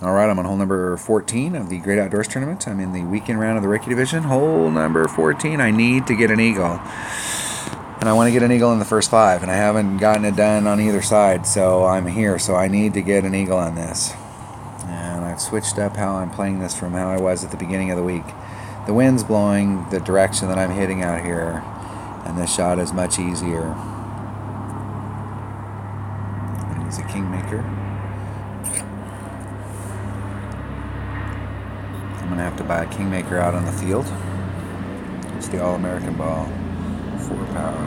All right, I'm on hole number 14 of the Great Outdoors Tournament. I'm in the weekend round of the Ricky Division. Hole number 14. I need to get an eagle. And I want to get an eagle in the first 5, and I haven't gotten it done on either side, so I'm here. So I need to get an eagle on this. And I've switched up how I'm playing this from how I was at the beginning of the week. The wind's blowing the direction that I'm hitting out here, and this shot is much easier. Use a Kingmaker. I'm going to have to buy a Kingmaker out on the field. It's the All-American ball. 4 power.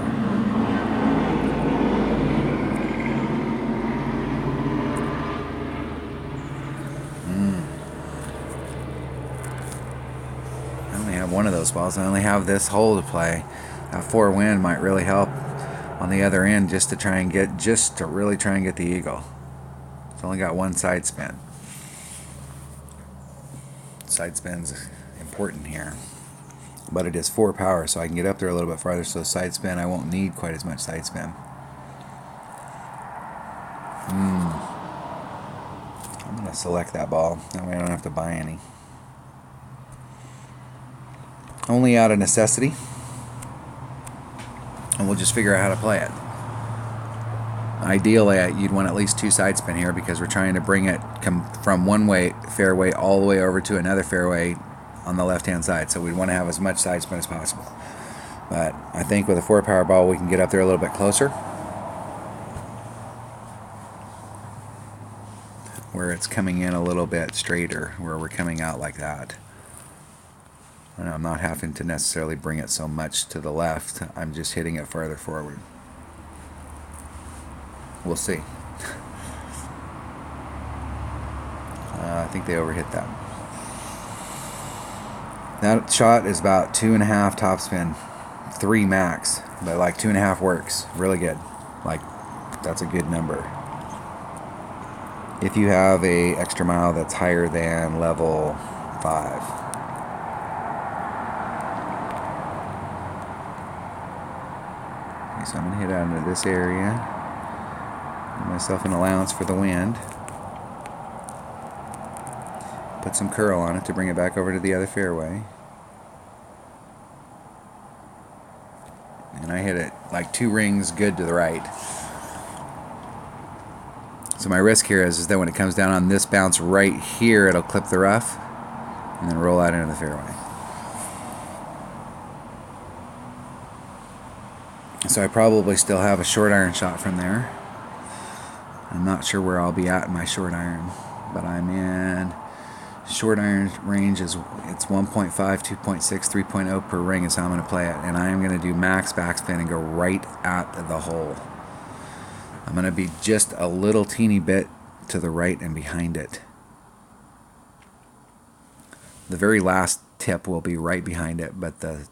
I only have one of those balls. I only have this hole to play. That 4 wind might really help on the other end just to really try and get the eagle. It's only got 1 side spin. Side spin's important here, but it is 4 power, so I can get up there a little bit farther. So side spin, I won't need quite as much side spin. I'm gonna select that ball. That way I don't have to buy any. Only out of necessity, and we'll just figure out how to play it. Ideally, you'd want at least 2 side spin here because we're trying to bring it from one way fairway all the way over to another fairway on the left-hand side. So we want to have as much side spin as possible. But I think with a 4 power ball, we can get up there a little bit closer, where it's coming in a little bit straighter, where we're coming out like that. And I'm not having to necessarily bring it so much to the left. I'm just hitting it farther forward. We'll see. I think they overhit that. That shot is about 2.5 topspin, 3 max, but like 2.5 works really good. Like, that's a good number. If you have a extra mile that's higher than level 5. Okay, so I'm gonna hit out into this area. Give myself an allowance for the wind. Put some curl on it to bring it back over to the other fairway. And I hit it like 2 rings good to the right. So my risk here is that when it comes down on this bounce right here, it'll clip the rough and then roll out into the fairway. So I probably still have a short iron shot from there. I'm not sure where I'll be at in my short iron, but I'm in short iron range. It's 1.5, 2.6, 3.0 per ring is how I'm going to play it. And I am going to do max backspin and go right at the hole. I'm going to be just a little teeny bit to the right and behind it. The very last tip will be right behind it, but the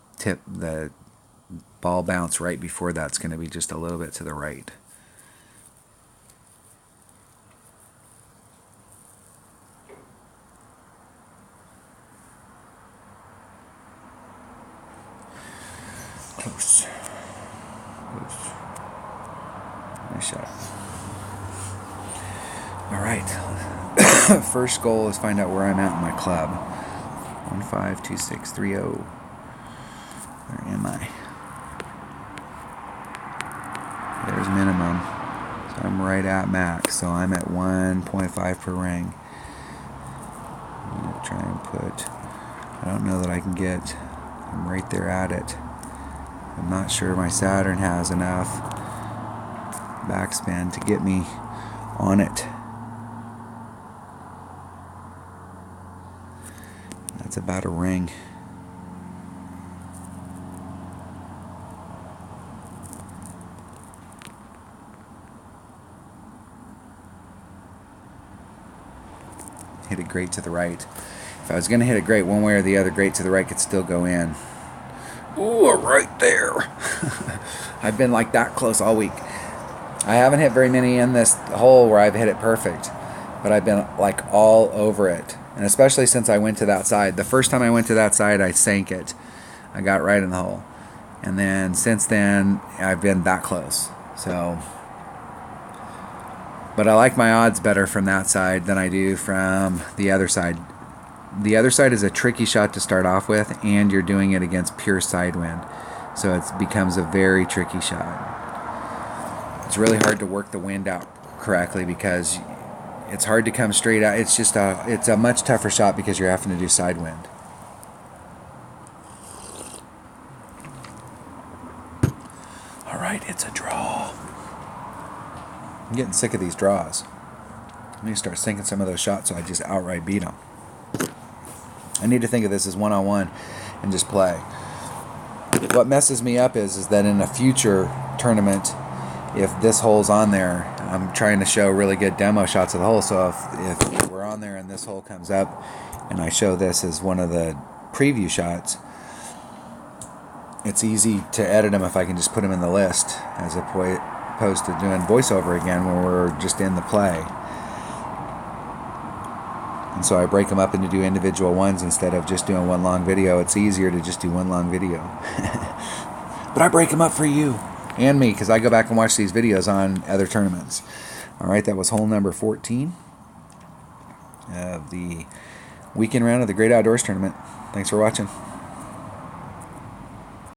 ball bounce right before that's going to be just a little bit to the right. Close. Nice shot. All right. First goal is find out where I'm at in my club. 152630. Where am I? There's minimum. So I'm right at max. So I'm at 1.5 per ring. I'm going to try and put... I don't know that I can get... I'm right there at it. I'm not sure my Saturn has enough backspin to get me on it. That's about a ring. Hit it great to the right. If I was going to hit it great one way or the other, great to the right could still go in. Ooh, right there. I've been like that close all week. I haven't hit very many in this hole where I've hit it perfect, but I've been like all over it. And especially since I went to that side. The first time I went to that side, I sank it. I got right in the hole. And then since then, I've been that close. So, But I like my odds better from that side than I do from the other side. The other side is a tricky shot to start off with, and you're doing it against pure side wind. So it becomes a very tricky shot. It's really hard to work the wind out correctly because it's hard to come straight out. It's just it's a much tougher shot because you're having to do side wind. All right, it's a draw. I'm getting sick of these draws. I need to start sinking some of those shots so I just outright beat them. I need to think of this as one-on-one and just play. What messes me up is that in a future tournament, if this hole's on there, I'm trying to show really good demo shots of the hole. So if we're on there and this hole comes up and I show this as one of the preview shots, it's easy to edit them if I can just put them in the list as opposed to doing voiceover again when we're just in the play. And so I break them up into individual ones instead of just doing one long video. It's easier to just do one long video. But I break them up for you and me because I go back and watch these videos on other tournaments. All right, that was hole number 14 of the weekend round of the Great Outdoors Tournament. Thanks for watching.